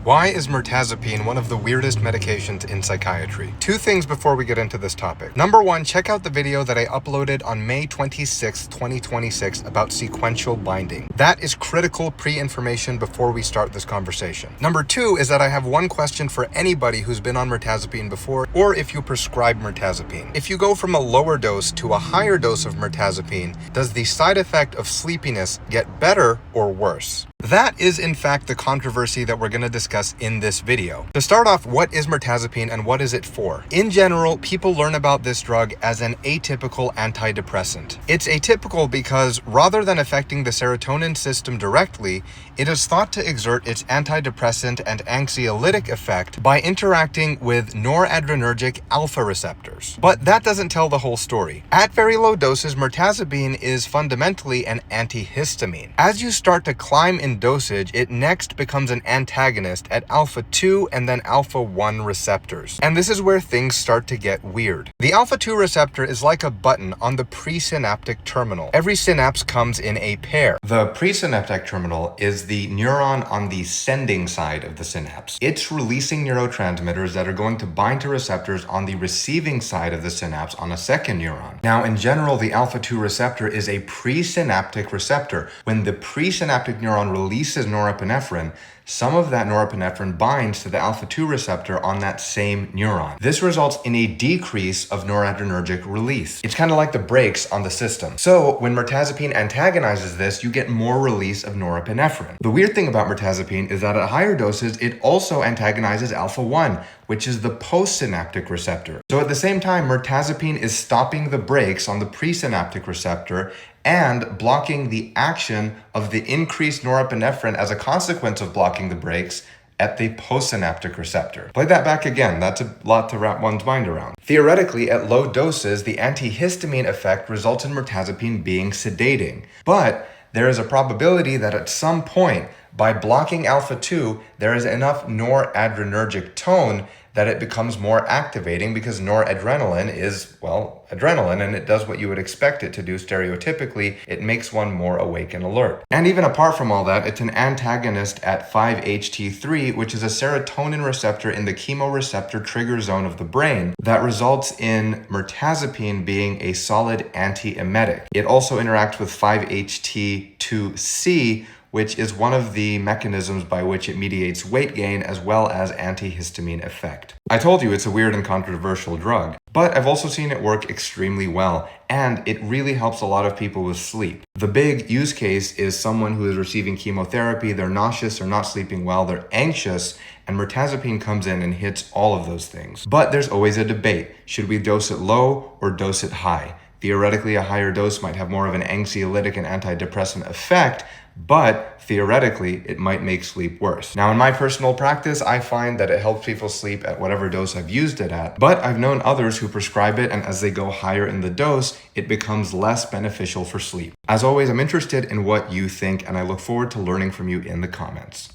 Why is mirtazapine one of the weirdest medications in psychiatry? Two things before we get into this topic. Number one, check out the video that I uploaded on May 26, 2026 about sequential binding. That is critical pre-information before we start this conversation. Number two is that I have one question for anybody who's been on mirtazapine before, or if you prescribe mirtazapine. If you go from a lower dose to a higher dose of mirtazapine, does the side effect of sleepiness get better or worse? That is in fact the controversy that we're going to discuss in this video. To start off, what is mirtazapine and what is it for? In general, people learn about this drug as an atypical antidepressant. It's atypical because rather than affecting the serotonin system directly, it is thought to exert its antidepressant and anxiolytic effect by interacting with noradrenergic alpha receptors. But that doesn't tell the whole story. At very low doses, mirtazapine is fundamentally an antihistamine. As you start to climb in dosage, it next becomes an antagonist at alpha-2 and then alpha-1 receptors. And this is where things start to get weird. The alpha-2 receptor is like a button on the presynaptic terminal. Every synapse comes in a pair. The presynaptic terminal is the neuron on the sending side of the synapse. It's releasing neurotransmitters that are going to bind to receptors on the receiving side of the synapse on a second neuron. Now, in general, the alpha-2 receptor is a presynaptic receptor. When the presynaptic neuron releases norepinephrine, some of that norepinephrine binds to the alpha-2 receptor on that same neuron. This results in a decrease of noradrenergic release. It's kind of like the brakes on the system. So when mirtazapine antagonizes this, you get more release of norepinephrine. The weird thing about mirtazapine is that at higher doses, it also antagonizes alpha-1, which is the postsynaptic receptor. So at the same time, mirtazapine is stopping the brakes on the presynaptic receptor and blocking the action of the increased norepinephrine as a consequence of blocking the brakes at the postsynaptic receptor. Play that back again. That's a lot to wrap one's mind around. Theoretically, at low doses, the antihistamine effect results in mirtazapine being sedating. But there is a probability that at some point, by blocking alpha-2, there is enough noradrenergic tone that it becomes more activating because noradrenaline is, well, adrenaline, and it does what you would expect it to do stereotypically. It makes one more awake and alert. And even apart from all that, it's an antagonist at 5-HT3, which is a serotonin receptor in the chemoreceptor trigger zone of the brain that results in mirtazapine being a solid antiemetic. It also interacts with 5-HT2C, which is one of the mechanisms by which it mediates weight gain as well as antihistamine effect. I told you it's a weird and controversial drug, but I've also seen it work extremely well, and it really helps a lot of people with sleep. The big use case is someone who is receiving chemotherapy, they're nauseous, they're not sleeping well, they're anxious, and mirtazapine comes in and hits all of those things. But there's always a debate. Should we dose it low or dose it high? Theoretically, a higher dose might have more of an anxiolytic and antidepressant effect, but theoretically, it might make sleep worse. Now, in my personal practice, I find that it helps people sleep at whatever dose I've used it at, but I've known others who prescribe it, and as they go higher in the dose, it becomes less beneficial for sleep. As always, I'm interested in what you think, and I look forward to learning from you in the comments.